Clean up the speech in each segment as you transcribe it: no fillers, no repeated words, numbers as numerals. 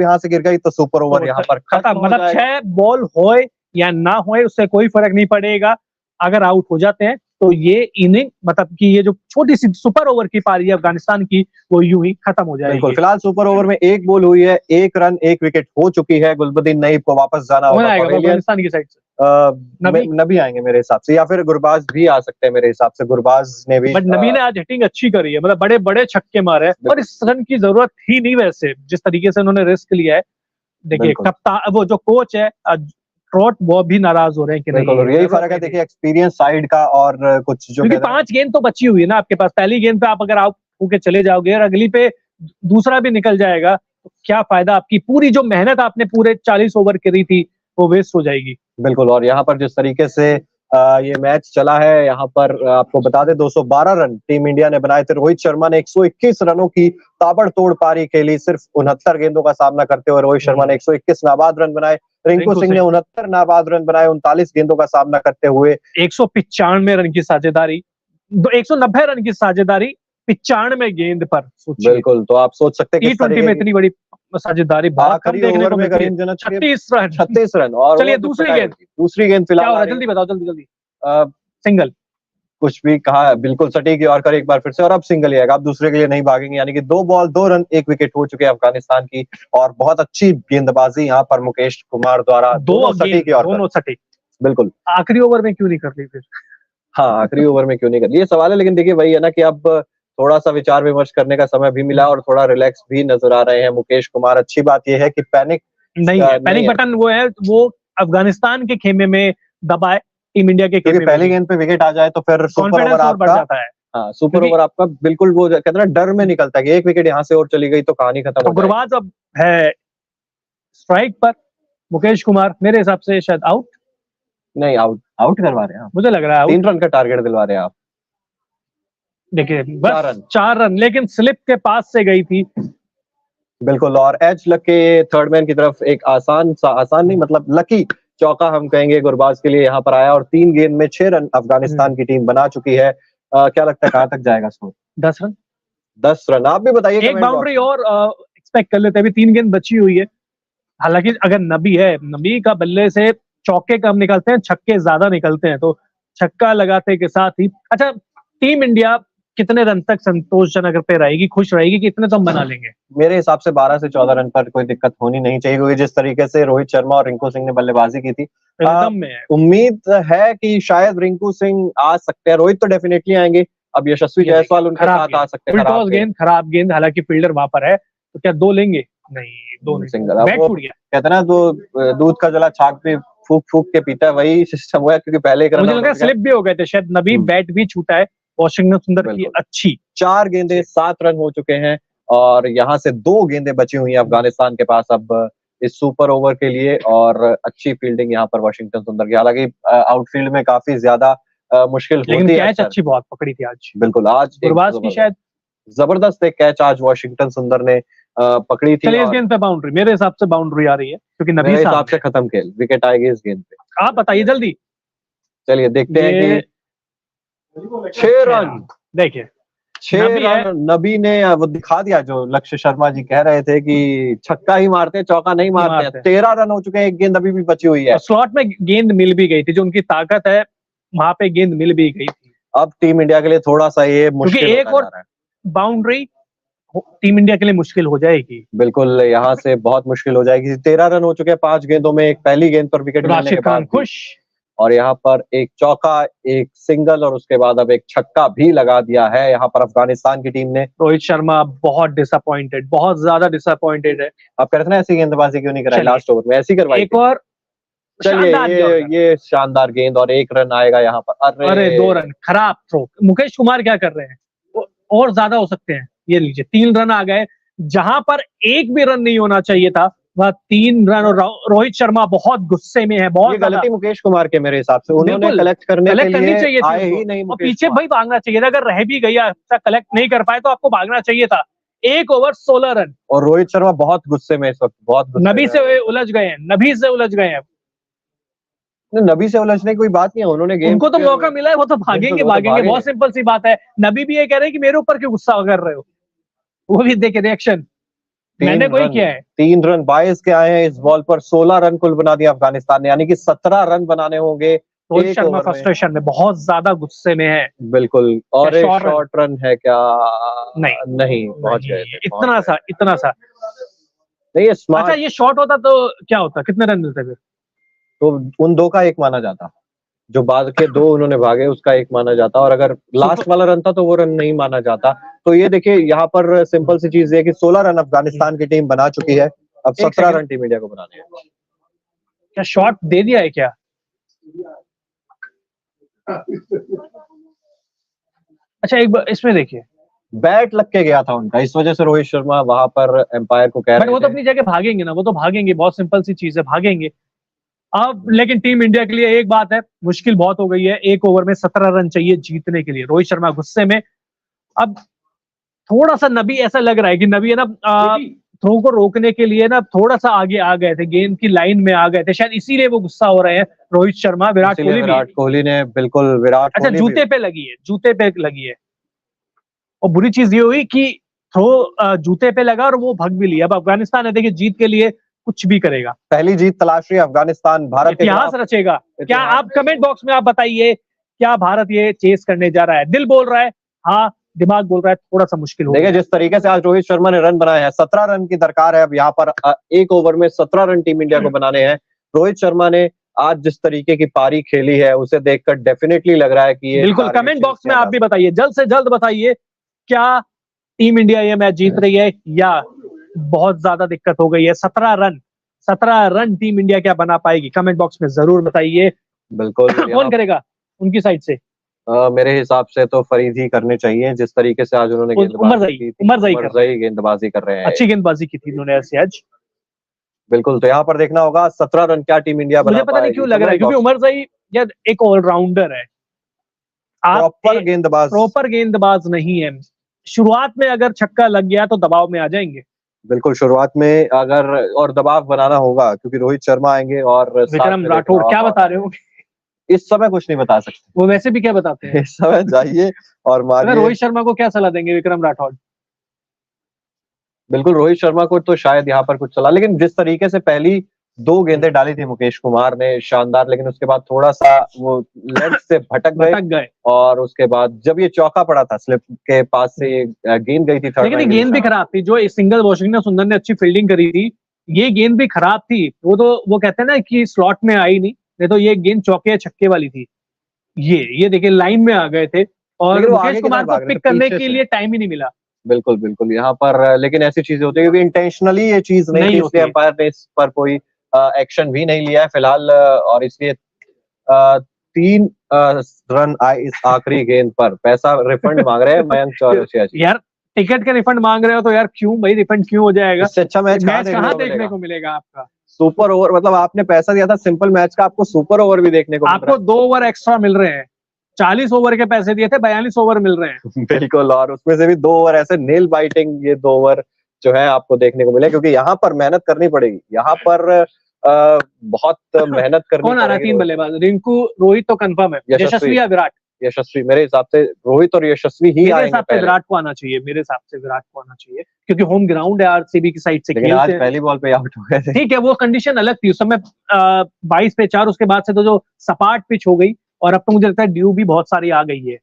यहाँ से गिर गई तो सुपर ओवर यहाँ पर खत्म हो मतलब जाएगा। 6 बॉल होए या ना होए उससे कोई फर्क नहीं पड़ेगा। अगर आउट हो जाते हैं तो ये इनिंग मतलब कि ये जो छोटी सी सुपर ओवर की पारी है अफगानिस्तान की वो यूं ही खत्म हो जाएगी। बिल्कुल, फिलहाल सुपर ओवर में 1 बॉल हुई है, 1 रन 1 विकेट हो चुकी है। गुलबदीन नईब को वापस जाना होगा अफगानिस्तान की साइड से। नबी आएंगे मेरे हिसाब से, या फिर गुरबाज भी आ सकते हैं मेरे हिसाब से। गुरबाज ने भी, बट नबी ने आज हिटिंग अच्छी करी है, मतलब बड़े बड़े छक्के मारे हैं और इस रन की जरूरत ही नहीं वैसे, जिस तरीके से उन्होंने रिस्क लिया है। देखिए कप्तान वो जो कोच है ट्रॉट वो भी नाराज हो रहे हैं कि नहीं। बिल्कुल, यही फर्क है देखिए एक्सपीरियंस साइड का और कुछ जो, क्योंकि 5 गेंद तो बची हुई है ना आपके पास। पहली गेंद पे आप अगर आउट होके चले जाओगे और अगली पे दूसरा भी निकल जाएगा तो क्या फायदा, आपकी पूरी जो मेहनत आपने पूरे 40 ओवर करी थी वो वेस्ट हो जाएगी। बिल्कुल, और यहाँ पर जिस तरीके से ये मैच चला है, यहाँ पर आपको बता दें 212 रन टीम इंडिया ने बनाए थे। रोहित शर्मा ने 121 रनों की ताबड़तोड़ पारी खेली, सिर्फ 69 गेंदों का सामना करते हुए रोहित शर्मा ने 121 नाबाद रन बनाए। रिंकू सिंह ने 69 नाबाद रन बनाए 39 गेंदों का सामना करते हुए। 195 रन की साझेदारी, 190 रन की साझेदारी 95 गेंद पर। बिल्कुल, तो आप सोच सकते हैं T20 में इतनी बड़ी साझेदारी बहुत कम देखने को मिलती है। 36 रन। और चलिए दूसरी गेंद फिलहाल जल्दी बताओ, जल्दी सिंगल कुछ भी कहा, बिल्कुल सटीक और कर एक बार फिर से, और अब सिंगल ही आएगा, अब दूसरे के लिए नहीं भागेंगे। यानी कि 2 बॉल 2 रन 1 विकेट हो चुके हैं अफगानिस्तान की, और बहुत अच्छी गेंदबाजी यहाँ पर मुकेश कुमार द्वारा। दोनों सटीक। बिल्कुल, आखिरी ओवर में क्यों नहीं कर ली फिर? हाँ, आखिरी ओवर में क्यों नहीं कर ली, ये सवाल है। लेकिन देखिए वही है ना कि अब थोड़ा सा विचार विमर्श करने का समय भी मिला और थोड़ा रिलैक्स भी नजर आ रहे हैं मुकेश कुमार। अच्छी बात यह है कि पैनिक नहीं है, पैनिक बटन वो है, वो अफगानिस्तान के खेमे में दबाए टीम इंडिया के खेमे में। पहली गेंद पे विकेट आ जाए तो फिर सुपर ओवर आपका बढ़ जाता है। हाँ, सुपर ओवर आपका बिल्कुल वो कहते हैं ना, डर में निकलता है कि एक विकेट यहाँ से और चली गई तो कहानी खत्म हो जाएगी। गुरबाज अब है स्ट्राइक पर, मुकेश कुमार मेरे हिसाब से शायद आउट नहीं, आउट करवा रहे हैं, मुझे लग रहा है 3 रन का टारगेट दिलवा रहे हैं आप। देखिए बस 4 रन, लेकिन स्लिप के पास से गई थी। बिल्कुल, और एज लग के थर्ड मैन की तरफ एक आसान नहीं मतलब लकी चौका हम कहेंगे गुरबाज के लिए यहाँ पर आया, और 3 गेंद में 6 रन अफगानिस्तान की टीम बना चुकी है। क्या लगता है कहां तक जाएगा स्कोर? 10 रन। आप भी बताइए। एक बाउंड्री और एक्सपेक्ट कर लेते हैं, अभी 3 गेंद बची हुई है। हालांकि अगर नबी का बल्ले से चौके कम निकलते हैं, छक्के ज्यादा निकलते हैं, तो छक्का लगाते के साथ ही अच्छा टीम इंडिया कितने रन तक संतोषजनक पे रहेगी, खुश रहेगी कि इतने तो हम बना लेंगे? मेरे हिसाब से 12 से 14 रन पर कोई दिक्कत होनी नहीं चाहिए, क्योंकि जिस तरीके से रोहित शर्मा और रिंकू सिंह ने बल्लेबाजी की थी, उम्मीद है कि शायद रिंकू सिंह आ सकते हैं। रोहित तो डेफिनेटली आएंगे, अब यशस्वी जायसवाल उनके साथ आ सकते हैं। खराब गेंद, हालांकि फील्डर वहां पर है, तो क्या 2 लेंगे? नहीं, 2 नहीं, सिंगल। बैट टूट गया, कहते ना दूध का जला छाछ पे फूक के पीता है, वही सिस्टम हुआ है। क्योंकि पहले एक रन मुझे लगा स्लिप भी हो गए थे शायद, नबी बैट भी छूटा है। वाशिंगटन सुंदर की अच्छी 4 गेंदें 7 रन हो चुके हैं, और यहाँ से 2 गेंदें बची हुई हैं अफगानिस्तान के पास अब इस सुपर ओवर के लिए। और अच्छी फील्डिंग यहाँ पर वाशिंगटन सुंदर की, हालांकि आउटफील्ड में काफी ज्यादा मुश्किल होती है। कैच अच्छी बहुत पकड़ी थी आज। बिल्कुल, आज गुरबाज की शायद जबरदस्त एक कैच आज वाशिंगटन सुंदर ने पकड़ी थी। चलिए इस गेंद पे बाउंड्री, मेरे हिसाब से बाउंड्री आ रही है, क्योंकि नबी मेरे हिसाब से खत्म खेल, विकेट आएगी इस गेंद पे। आप बताइए जल्दी। चलिए देखते हैं कि 6 रन, देखिए 6 रन नबी ने वो दिखा दिया जो लक्ष्य शर्मा जी कह रहे थे कि छक्का ही मारते हैं, चौका नहीं मारते। 13 रन हो चुके हैं, एक गेंद अभी भी बची हुई है। स्लॉट में गेंद मिल भी गई थी, जो उनकी ताकत है वहां पे गेंद मिल भी गई थी। अब टीम इंडिया के लिए थोड़ा सा ये मुश्किल एक और बाउंड्री टीम इंडिया के लिए मुश्किल हो जाएगी। बिल्कुल, यहाँ से बहुत मुश्किल हो जाएगी। 13 रन हो चुके हैं 5 गेंदों में, एक पहली गेंद पर विकेट मिलने के बाद खुश, और यहाँ पर एक चौका, एक सिंगल, और उसके बाद अब एक छक्का भी लगा दिया है यहाँ पर अफगानिस्तान की टीम ने। रोहित शर्मा बहुत डिसअपॉइंटेड, बहुत ज्यादा डिसअपॉइंटेड है। आप कहते हैं ऐसी गेंदबाजी क्यों नहीं कराई लास्ट ओवर में, ऐसी करवाई एक और। चलिए ये शानदार गेंद, और 1 रन आएगा यहाँ पर। अरे 2 रन, खराब थ्रो। मुकेश कुमार क्या कर रहे हैं, और ज्यादा हो सकते हैं। ये लीजिए 3 रन आ गए, जहां पर एक भी रन नहीं होना चाहिए था वह 3 रन। और रोहित शर्मा बहुत गुस्से में है, बहुत गलती मुकेश कुमार के मेरे हिसाब से। उन्होंने कलेक्ट करनी चाहिए आए ही नहीं, और पीछे भाई भागना चाहिए था। अगर रह भी गया, कलेक्ट नहीं कर पाए तो आपको भागना चाहिए था। 1 ओवर 16 रन, और रोहित शर्मा बहुत गुस्से में इस वक्त, बहुत नबी से उलझ गए हैं, नबी से उलझ गए हैं। नबी से उलझने की कोई बात नहीं है, उन्होंने गेम, उनको तो मौका मिला है, वो तो भागेंगे। बहुत सिंपल सी बात है। नबी भी ये कह रहे हैं कि मेरे ऊपर क्यों गुस्सा कर रहे हो। वो भी देखे रिएक्शन, मैंने कोई किया है 3 रन 22 के आए हैं इस बॉल पर, 16 रन कुल बना दिया अफगानिस्तान ने, यानी कि 17 रन बनाने होंगे रोहित एक शर्मा ओवर में। फ्रस्ट्रेशन में बहुत ज्यादा गुस्से में है। बिल्कुल, और क्या एक short run? शॉर्ट रन है क्या? नहीं नहीं, पहुंच नहीं, गए थे, इतना सा इतना सा। नहीं ये अच्छा स्मार्ट, ये शॉट होता तो क्या होता, कितने रन मिलते फिर? तो उन 2 का 1 माना जाता, जो बाद के 2 उन्होंने भागे उसका 1 माना जाता, और अगर लास्ट वाला रन था तो वो रन नहीं माना जाता। तो ये देखिए यहाँ पर सिंपल सी चीज है कि 16 रन अफगानिस्तान की टीम बना चुकी है, अब 17 रन टीम इंडिया को बनाने हैं। क्या शॉट दे दिया है क्या? अच्छा एक बार इसमें देखिए, बैट लग के गया था उनका, इस वजह से रोहित शर्मा वहां पर एम्पायर को कह बट रहे वो तो थे। अपनी जगह भागेंगे ना, वो तो भागेंगे, बहुत सिंपल सी चीज है, भागेंगे। अब लेकिन टीम इंडिया के लिए एक बात है, मुश्किल बहुत हो गई है, एक ओवर में 17 रन चाहिए जीतने के लिए। रोहित शर्मा गुस्से में। अब थोड़ा सा नबी ऐसा लग रहा है कि नबी है ना थ्रो को रोकने के लिए ना थोड़ा सा आगे आ गए थे, गेंद की लाइन में आ गए थे, शायद इसीलिए वो गुस्सा हो रहे हैं रोहित शर्मा। विराट इसीलिए कोहली भी। विराट कोहली ने, बिल्कुल विराट अच्छा कोहली जूते भी, पे लगी है, जूते पे लगी है। और बुरी चीज ये हुई कि थ्रो जूते पे लगा और वो भग भी लिया। अब अफगानिस्तान है देखिए, जीत के लिए कुछ भी करेगा, पहली जीत तलाश रही है अफगानिस्तान भारत के इतिहास खिलाफ। रचेगा। क्या इतिहास। आप कमेंट बॉक्स में आप बताइए, क्या भारत ये चेस करने जा रहा है? दिल बोल रहा है हाँ, दिमाग बोल रहा है थोड़ा सा मुश्किल हो देखिए गया। जिस तरीके से आज रोहित शर्मा ने रन बनाए हैं, 17 रन की दरकार है अब यहाँ पर, एक ओवर में 17 रन टीम इंडिया को बनाने हैं। रोहित शर्मा ने आज जिस तरीके की पारी खेली है उसे देखकर डेफिनेटली लग रहा है कि ये बिल्कुल, टारगेट कमेंट चेज बॉक्स में किया आप जा भी बताइए, जल्द से जल्द बताइए, क्या टीम इंडिया ये मैच जीत रही है या बहुत ज्यादा दिक्कत हो गई है? 17 रन टीम इंडिया क्या बना पाएगी? कमेंट बॉक्स में जरूर बताइए। बिल्कुल। कौन करेगा उनकी साइड से? मेरे हिसाब से तो फरीद ही करने चाहिए, जिस तरीके से आज उन्होंने गेंदबाजी की थी। उमर गेंदबाजी कर रहे हैं, अच्छी गेंदबाजी की थी उन्होंने ऐसे आज। बिल्कुल। तो यहाँ पर देखना होगा 17 रन क्या टीम इंडिया बना मुझे पता नहीं पाएगी। क्यों लग रहा है, क्योंकि उमर भाई यार एक ऑलराउंडर है, आप प्रॉपर गेंदबाज, प्रॉपर गेंदबाज नहीं है। शुरुआत में अगर छक्का लग गया तो दबाव में आ जाएंगे। बिल्कुल शुरुआत में अगर, और दबाव बनाना होगा क्योंकि रोहित शर्मा आएंगे और विक्रम राठौड़ क्या बता रहे हो? इस समय कुछ नहीं बता सकते, वो वैसे भी क्या बताते हैं। इस समय जाइए और मारिए। रोहित शर्मा को क्या सलाह देंगे विक्रम राठौड़? बिल्कुल रोहित शर्मा को तो शायद यहाँ पर कुछ चला, लेकिन जिस तरीके से पहली 2 गेंदें डाली थी मुकेश कुमार ने शानदार, लेकिन उसके बाद थोड़ा सा वो लेग से भटक गए, और उसके बाद जब ये चौका पड़ा था स्लिप के पास से ये गेंद गई थी थर्ड, लेकिन ये गेंद भी खराब थी, जो सिंगल वॉशिंगटन सुंदर ने अच्छी फील्डिंग करी थी, ये गेंद भी खराब थी। वो कहते हैं ना कि स्लॉट में आई नहीं तो ये गेंद चौके छक्के वाली थी। ये देखिए लाइन में आ गए थे और मुकेश कुमार को पिक करने के लिए टाइम ही नहीं मिला। बिल्कुल बिल्कुल, यहाँ पर लेकिन ऐसी चीजें होती है क्योंकि इंटेंशनली ये चीज नहीं थी, इसलिए अंपायर ने इस पर कोई एक्शन भी नहीं लिया है फिलहाल, और इसलिए 3 रन आए इस आखिरी गेंद पर। पैसा रिफंड मांग रहे हैं मयंक चौरसिया जी। यार टिकट के रिफंड मांग रहे हो तो यार क्यों भाई, रिफंड क्यों हो जाएगा? इससे अच्छा मैच कहाँ देखने को मिलेगा आपका? सुपर ओवर, मतलब आपने पैसा दिया था सिंपल मैच का, आपको सुपर ओवर भी देखने को मिल रहा है। आपको 2 ओवर एक्स्ट्रा मिल रहे हैं, 40 ओवर के पैसे दिए थे, 42 ओवर मिल रहे हैं। बिल्कुल, और उसमें से भी 2 ओवर ऐसे नेल बाइटिंग, ये 2 ओवर जो है आपको देखने को मिले, क्योंकि यहाँ पर मेहनत करनी पड़ेगी, यहाँ पर बहुत मेहनत करनी कौन आ रहा है 3 बल्लेबाज? रिंकू, रोहित तो कंफर्म है, यशस्वी या विराट? यशस्वी, मेरे हिसाब से रोहित और यशस्वी ही मेरे हिसाब से विराट को आना चाहिए, मेरे हिसाब से विराट को आना चाहिए, क्योंकि होम ग्राउंड है, आरसीबी की साइड से लेकिन आज पहली बॉल पे आउट हो गए थे। ठीक है, वो कंडीशन अलग थी उस समय, 22 पे 4, उसके बाद से तो जो सपाट पिच हो गई, और अब तो मुझे लगता है ड्यू भी बहुत सारी आ गई है।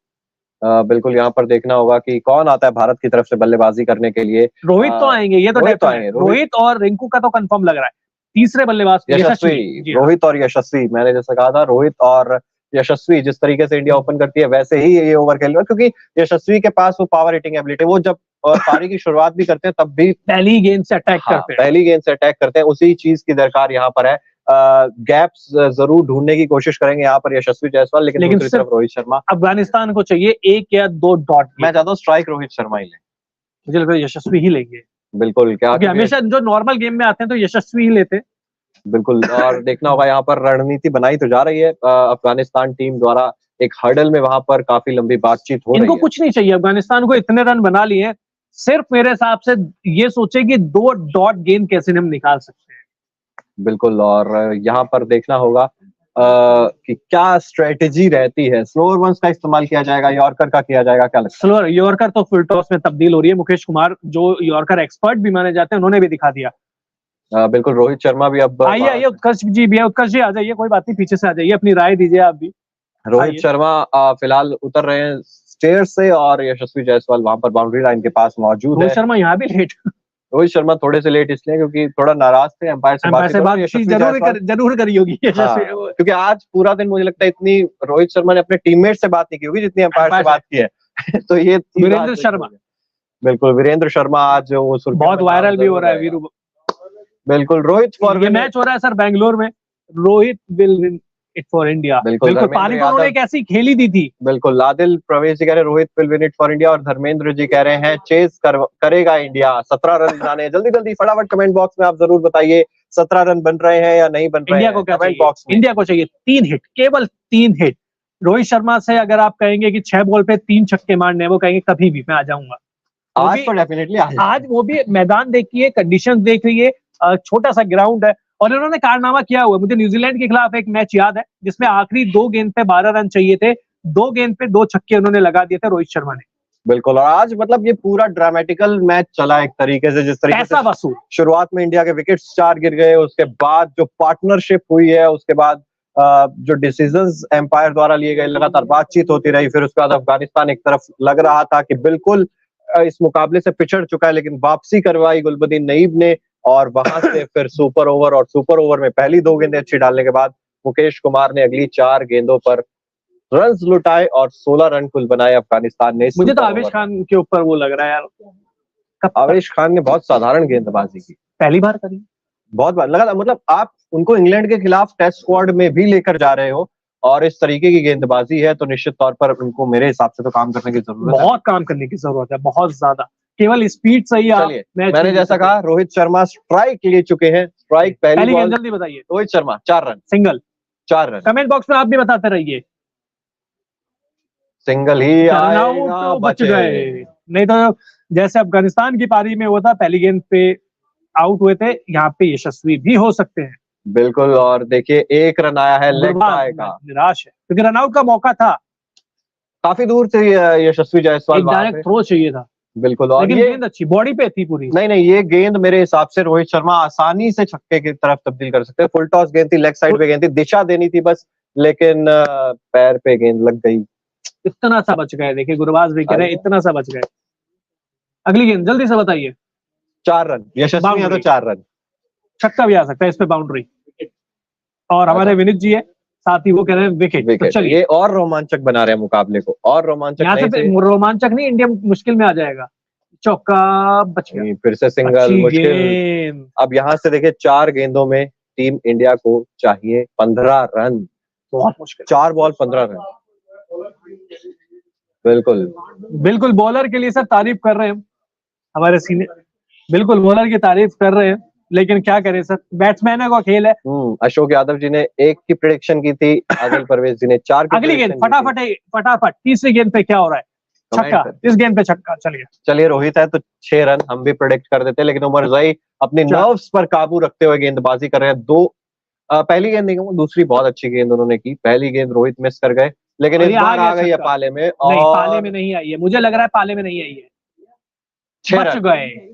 बिल्कुल, यहाँ पर देखना होगा कि कौन आता है भारत की तरफ से बल्लेबाजी करने के लिए। रोहित तो आएंगे, ये तो आएंगे, रोहित और रिंकू का तो कंफर्म लग रहा है। तीसरे बल्लेबाज यशस्वी, रोहित और यशस्वी, मैंने जैसा कहा था रोहित और यशस्वी, जिस तरीके से इंडिया ओपन करती है वैसे ही ये ओवर खेल रहा है, क्योंकि यशस्वी के पास वो पावर हिटिंग एबिलिटी, वो जब पारी की शुरुआत भी करते हैं तब भी पहली गेंद से अटैक करते हैं, पहली गेंद से अटैक करते हैं, उसी चीज की दरकार यहाँ पर है। गैप्स जरूर ढूंढने की कोशिश करेंगे यहाँ पर यशस्वी जायसवाल, लेकिन दूसरी तरफ रोहित शर्मा। अफगानिस्तान को चाहिए 1 या 2 डॉट। मैं चाहता हूँ स्ट्राइक रोहित शर्मा ही ले, मुझे लगता है यशस्वी ही लेंगे। बिल्कुल, क्या हमेशा जो नॉर्मल गेम में आते हैं तो यशस्वी ही लेते। बिल्कुल, और देखना होगा यहाँ पर रणनीति बनाई तो जा रही है अफगानिस्तान टीम द्वारा, एक हर्डल में वहां पर काफी लंबी बातचीत हो रही है। इनको कुछ नहीं चाहिए, अफगानिस्तान को इतने रन बना लिए, सिर्फ मेरे हिसाब से ये सोचे कि 2 डॉट गेंद कैसे हम निकाल सकते हैं। बिल्कुल, और यहाँ पर देखना होगा कि क्या स्ट्रेटेजी रहती है, स्लोअर वंस का इस्तेमाल किया जाएगा, यॉर्कर का किया जाएगा, क्या लगता है? स्लोअर यॉर्कर तो फुल टॉस में तब्दील हो रही है। मुकेश कुमार जो यॉर्कर एक्सपर्ट भी माने जाते हैं उन्होंने भी दिखा दिया। बिल्कुल, रोहित शर्मा भी अब आइए आइए उत्कर्ष जी भी है, उत्कर्ष जी आ जाइए, कोई बात नहीं, पीछे से आ जाइए, अपनी राय दीजिए आप भी। रोहित शर्मा फिलहाल उतर रहे हैं स्टेयर से और यशस्वी जायसवाल वहां पर बाउंड्री लाइन के पास मौजूद है। रोहित शर्मा यहाँ भी लेट। रोहित शर्मा थोड़े से लेट इसलिए क्योंकि थोड़ा नाराज थे एम्पायर से बात जरूर करी होगी। क्योंकि आज पूरा दिन मुझे लगता है इतनी रोहित शर्मा ने अपने टीममेट से बात नहीं की होगी जितनी एम्पायर से बात की है। तो ये वीरेंद्र शर्मा, बिल्कुल वीरेंद्र शर्मा आज वो बहुत वायरल भी हो रहा है वीरू। बिल्कुल रोहित फॉर ये मैच हो रहा है सर बेंगलोर में, Rohit will win it for India. बिल्कुल पारी तो उन्होंने कैसी खेली दी थी। बिल्कुल आदिल प्रवेश जी कह रहे हैं Rohit will win it for India और धर्मेंद्र जी कह रहे हैं चेज करेगा इंडिया, 17 रन बनाने। जल्दी जल्दी फटाफट कमेंट बॉक्स में आप जरूर बताइए 17 रन बन रहे हैं या नहीं बन रहे हैं। कमेंट बॉक्स में इंडिया को चाहिए 3 हिट, केवल 3 हिट। रोहित शर्मा से अगर आप कहेंगे कि 6 बॉल पे 3 छक्के मारने, वो कहेंगे कभी भी मैं आ जाऊंगा। आज तो डेफिनेटली आज वो भी मैदान देखिए, कंडीशन देख रही है, छोटा सा ग्राउंड है और इन्होंने कारनामा किया हुआ। मुझे न्यूजीलैंड के खिलाफ एक मैच याद है जिसमें आखिरी 2 गेंद पे 12 रन चाहिए थे, 2 गेंद पे 2 छक्के उन्होंने लगा दिए थे रोहित शर्मा ने। बिल्कुल, और आज मतलब ये पूरा ड्रामेटिकल मैच चला एक तरीके से, जिस तरीके से वसूल शुरुआत में इंडिया के विकेट्स 4 गिर गए, उसके बाद जो पार्टनरशिप हुई है, उसके बाद जो डिसीजंस एम्पायर द्वारा लिए गए, लगातार बातचीत होती रही, फिर उसके बाद अफगानिस्तान एक तरफ लग रहा था कि बिल्कुल इस मुकाबले से पिछड़ चुका है, लेकिन वापसी करवाई गुलबदीन नईब ने और वहां से फिर सुपर ओवर, और सुपर ओवर में पहली 2 गेंदें अच्छी डालने के बाद मुकेश कुमार ने अगली 4 गेंदों पर रन लुटाए और 16 रन कुल बनाए अफगानिस्तान ने। मुझे तो आवेश खान के ऊपर वो लग रहा है यार, आवेश खान ने बहुत साधारण गेंदबाजी की, पहली बार करी, बहुत बार लगा। मतलब आप उनको इंग्लैंड के खिलाफ टेस्ट स्क्वाड में भी लेकर जा रहे हो और इस तरीके की गेंदबाजी है, तो निश्चित तौर पर उनको मेरे हिसाब से तो काम करने की जरूरत है, बहुत काम करने की जरूरत है, बहुत ज्यादा। केवल स्पीड सही है। मैंने जैसा कहा रोहित शर्मा स्ट्राइक ले चुके हैं, स्ट्राइक पहली बॉल। जल्दी बताइए। Rohit Sharma 4 run, single 4 run. Comment box में आप भी बताते रहिए, सिंगल ही आएगा, तो बच गए, नहीं तो जैसे अफगानिस्तान की पारी में हुआ था, पहली गेंद पे आउट हुए थे, यहाँ पे यशस्वी भी हो सकते हैं। बिल्कुल, और देखिए 1 रन आया है, लेग आएगा, निराश है क्योंकि रनआउट का मौका था, काफी दूर से यशस्वी जायसवाल, डायरेक्ट थ्रो चाहिए था। बिल्कुल, और लेकिन गेंद अच्छी बॉडी पे थी पूरी। नहीं, ये गेंद मेरे हिसाब से रोहित शर्मा आसानी से छक्के की तरफ तब्दील कर सकते हैं। फुल टॉस गेंद थी, लेग साइड पे गेंद थी, दिशा देनी थी बस, लेकिन पैर पे गेंद लग गई। इतना सा बच गए, देखिए गुरबाज भी कह रहे हैं इतना सा बच गए। अगली गेंद जल्दी से बताइए। 4 रन यशस्वी है तो 4 रन, छक्का भी आ सकता है इस पे, बाउंड्री। और हमारे विनीत जी है साथ ही, वो कह रहे हैं विकेट। तो चलिए, ये और रोमांचक बना रहे हैं मुकाबले को, और रोमांचक यहाँ से रोमांचक नहीं, इंडिया मुश्किल में आ जाएगा। चौका बच गया, फिर से सिंगल, मुश्किल। अब यहाँ से देखिए 4 गेंदों में टीम इंडिया को चाहिए 15 रन, बहुत मुश्किल, 4 बॉल 15 रन। बिल्कुल बॉलर के लिए सर तारीफ कर रहे हैं हमारे सीनियर, बिल्कुल बॉलर की तारीफ कर रहे हैं, लेकिन क्या करें सर, बैट्समैन का खेल है। अशोक यादव जी ने 1 की प्रेडिक्शन की थी, आदिल परवेज जी ने 4 की। अगली गेंद फटाफट तीसरी गेंद पे क्या हो रहा है, छक्का, इस गेंद पे छक्का। चलिए रोहित है तो 6 रन हम भी प्रेडिक्ट कर देते, लेकिन उमर ज़ई अपनी नर्व्स पर काबू रखते हुए गेंदबाजी कर रहे हैं। 2 पहली गेंद नहीं कहूंगा, दूसरी बहुत अच्छी गेंद उन्होंने की, पहली गेंद रोहित मिस कर गए, लेकिन इस बार आ गई है पाले में, और नहीं, पाले में नहीं आई है, मुझे लग रहा है पाले में नहीं आई है, 6 रन गए।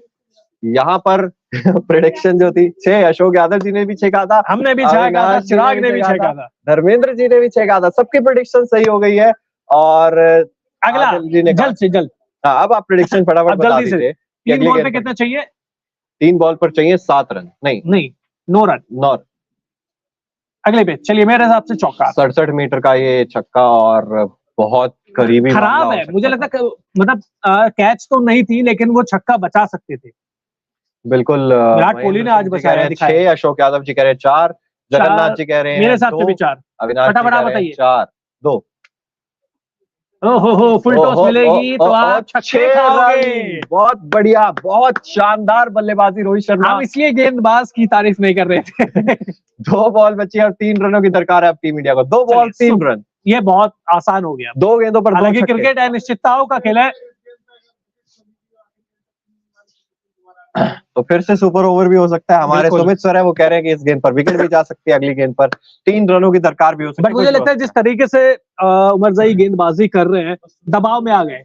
यहाँ पर प्रेडिक्शन जो थी 6, अशोक यादव जी ने भी 6 कहा था, हमने भी 6 कहा था, चिराग ने भी 6 कहा था, धर्मेंद्र जी ने भी 6 कहा था, सबकी प्रेडिक्शन सही हो गई है। और अगला जल्द से जल्द, हाँ, अब आप प्रेडिक्शन फटाफट बता दीजिए। 3 बॉल पे कितना चाहिए? 3 बॉल पर चाहिए 7 रन, नहीं 9 रन। अगले पे चलिए, मेरे हिसाब से चौका, 67 मीटर का ये छक्का, और बहुत करीबी, खराब है, मुझे लगता है मतलब कैच तो नहीं थी, लेकिन वो छक्का बचा सकते थे। बिल्कुल, विराट कोहली ने आज बचाया, 6, अशोक यादव जी कह रहे हैं 4, जगन्नाथ जी कह रहे हैं मेरे हिसाब से भी 4, फटाफट बताइए। 4, 2। ओहो, फुल टॉस मिलेगी तो आप छक्के खाओगे। बहुत बढ़िया, बहुत शानदार बल्लेबाजी रोहित शर्मा। हम इसलिए गेंदबाज की तारीफ नहीं कर रहे थे। 2 बॉल बची और 3 रनों की दरकार है अब टीम इंडिया को, 2 बॉल 3 रन, ये बहुत आसान हो गया। 2 गेंदों पर, हालांकि क्रिकेट है, निश्चितताओं का खेल है। तो फिर से सुपर ओवर भी हो सकता है। हमारे बिल्कुल। सुमित सर है वो कह रहे हैं कि इस गेंद पर विकेट भी जा सकती है, अगली गेंद पर 3 रनों की दरकार भी हो सकती है। बट मुझे लगता है जिस तरीके से उमरजाई गेंदबाजी कर रहे हैं, दबाव में आ गए।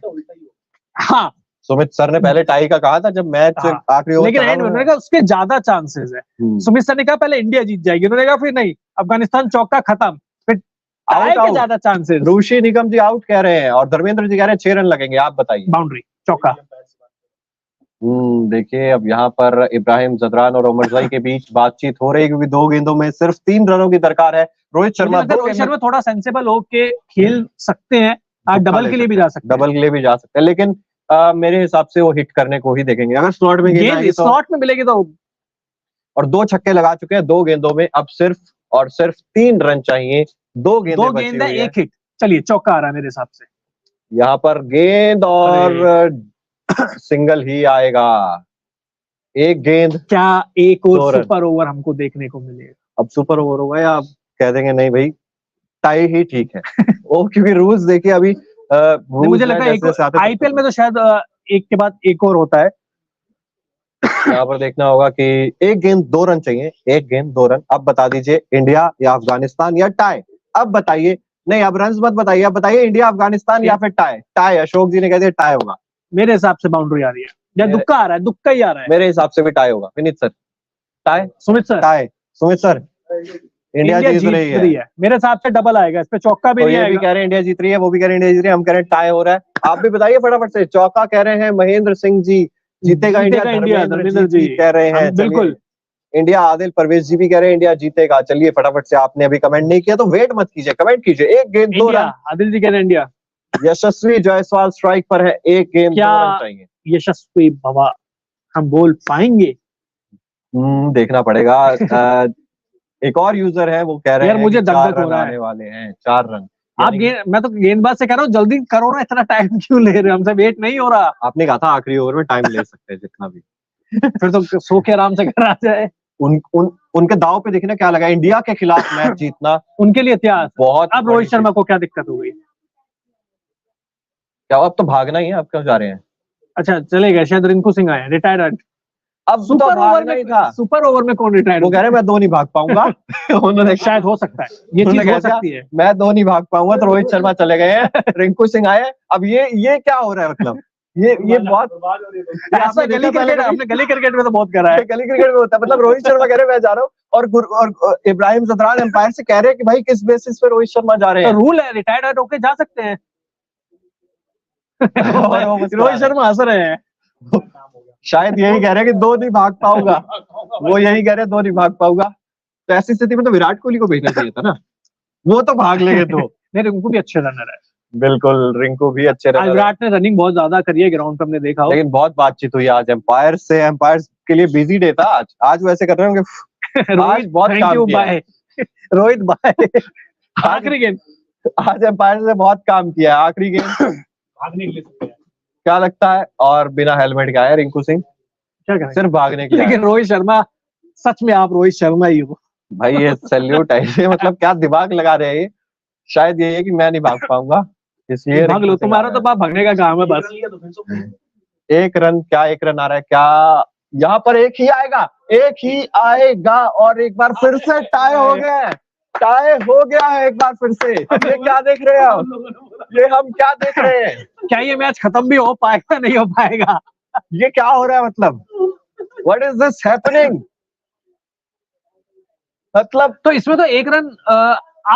हाँ, सुमित सर ने पहले टाई का कहा था जब मैच हाँ, आखिरी ओवर लेकिन चला एंड में उन्होंने कहा उसके ज्यादा चांसेस है। सुमित सर ने कहा पहले इंडिया जीत जाएगी, उन्होंने कहा फिर नहीं, अफगानिस्तान चौका खत्म, फिर टाई के ज्यादा चांसेस। ऋषि निगम जी आउट कह रहे हैं और धर्मेंद्र जी कह रहे हैं 6 रन लगेंगे, आप बताइए। बाउंड्री, चौका। देखिए अब यहाँ पर इब्राहिम जदरान और उमरजाई के बीच बातचीत हो रही है क्योंकि 2 गेंदों में सिर्फ 3 रनों की दरकार है। रोहित शर्मा थोड़ा सेंसेबल होके खेल सकते हैं, आज डबल के लिए भी जा सकते हैं, डबल के लिए भी जा सकते हैं, लेकिन मेरे हिसाब से वो हिट करने को ही देखेंगे। अगर स्लॉट में गेंद आएगी तो स्लॉट में मिलेगी तो। और 2 छक्के लगा चुके हैं 2 गेंदों में, अब सिर्फ और सिर्फ 3 रन चाहिए। 2 गेंद है, 1 हिट। चलिए चौका आ रहा है मेरे हिसाब से। यहाँ पर गेंद और सिंगल ही आएगा। 1 गेंद, क्या एक और सुपर ओवर हमको देखने को मिलेगा? अब सुपर ओवर होगा या आप कह देंगे नहीं भाई टाई ही ठीक है? वो क्योंकि रूल्स देखिए अभी मुझे लगता है आईपीएल में तो शायद एक के बाद एक और होता है। यहाँ पर देखना होगा कि 1 गेंद 2 रन चाहिए, 1 गेंद 2 रन। अब बता दीजिए इंडिया या अफगानिस्तान या टाई। अब बताइए, नहीं अब रन मत बताइए, अब बताइए इंडिया अफगानिस्तान या फिर टाई। टाई, अशोक जी ने कह दिया टाई होगा। मेरे हिसाब से बाउंड्री आ रही है या दुक्का आ रहा है, दुक्का ही आ रहा है। मेरे हिसाब से भी टाई होगा। Vineet sir tie, Sumit sir tie, Sumit sir India जीत रही है। मेरे हिसाब से डबल आएगा, इस पे चौका भी नहीं आएगा। ये भी कह रहे हैं इंडिया जीत रही है, वो भी कह रहे हैं इंडिया जीत रही है, हम कह रहे हैं टाई हो रहा है। आप भी बताइए फटाफट से। चौका कह रहे हैं महेंद्र सिंह जी, जीतेगा इंडिया धर्मेंद्र जी कह रहे हैं। बिल्कुल इंडिया आदिल परवेज जी भी कह रहे हैं इंडिया जीतेगा। चलिए फटाफट से, आपने अभी कमेंट नहीं किया तो वेट मत कीजिए, कमेंट कीजिए। 1 गेंद 2 रन। आदिल जी कह रहे हैं इंडिया। यशस्वी जायसवाल स्ट्राइक पर है, 1 गेंद 2 रन चाहिए। यशस्वी बाबा हम बोल पाएंगे? देखना पड़ेगा। एक और यूजर है वो कह रहे हैं मुझे 4 रन आने वाले हैं, 4 रन। आप मैं तो गेंदबाज से कह रहा हूँ जल्दी करो ना, इतना टाइम क्यों ले रहे हो? हमसे वेट नहीं हो रहा। आपने कहा था आखिरी ओवर में टाइम ले सकते हैं जितना भी। फिर तो सो के आराम से करा जाए। उनके दाव पे देखना क्या लगा, इंडिया के खिलाफ मैच जीतना उनके लिए इतिहास बहुत। अब रोहित शर्मा को क्या दिक्कत हो गई? क्या अब तो भागना ही है, अब क्यों जा रहे हैं? अच्छा चले गए, शायद रिंकू सिंह आए रिटायर्ड। अब सुपर ओवर में था। सुपर ओवर में कौन रिटायर्ड? वो कह रहे मैं 2 नहीं भाग पाऊंगा। उन्होंने शायद हो सकता है, ये चीज हो सकती है। मैं 2 नहीं भाग पाऊंगा तो रोहित शर्मा चले गए हैं, रिंकू सिंह आए। अब ये क्या हो रहा है? मतलब ये बहुत ऐसा गली क्रिकेट, हमने गली क्रिकेट में तो बहुत करा है। गली क्रिकेट में होता है। मतलब रोहित शर्मा कह रहे मैं जा रहा हूँ और इब्राहिम जदरान एम्पायर से कह रहे हैं कि भाई किस बेसिस पे रोहित शर्मा जा रहे हैं? रूल है, रिटायर्ड होके जा सकते हैं। रोहित शर्मा हंस रहे हैं। शायद यही कह रहे हैं कि 2 नहीं भाग पाऊंगा। वो यही कह रहे हैं 2 नहीं भाग पाऊंगा। तो ऐसी स्थिति में तो विराट कोहली को भेजना चाहिए था ना, वो तो भाग लेंगे 2। नहीं, रिंकू भी अच्छे रनर है। बिल्कुल, रिंकू भी अच्छे रनर है। विराट ने रनिंग बहुत ज्यादा करी है ग्राउंड पे, हमने देखा हो। लेकिन बहुत बातचीत हुई आज एम्पायर से। एम्पायर के लिए बिजी डे था आज वैसे कर रहे होंगे। आज बहुत काम किया। रोहित बाय। आखिरी गेंद, आज एम्पायर से बहुत काम किया है। आखिरी गेंद भागने के लिए क्या लगता है? और बिना हेलमेट का है रिंकू सिंह, क्या करें? सिर्फ भागने के लिए। लेकिन रोहित शर्मा, सच में आप रोहित शर्मा ही हो भाई। ये सैल्यूट है। मतलब क्या दिमाग लगा रहे हैं ये। शायद ये है कि मैं नहीं भाग पाऊंगा, इसलिए भाग लो। तुम्हारा तो भागने का काम है बस। 1 रन, क्या 1 रन आ रहा है? क्या यहाँ पर 1 ही आएगा? 1 ही आएगा और एक बार फिर से टाई हो गया। टाई हो गया है एक बार फिर से। ये क्या देख रहे हैं आप? ये हम क्या देख रहे हैं? क्या ये मैच खत्म भी हो पाएगा? नहीं हो पाएगा। ये क्या हो रहा है? मतलब व्हाट इज दिस हैपनिंग? मतलब तो इसमें तो 1 रन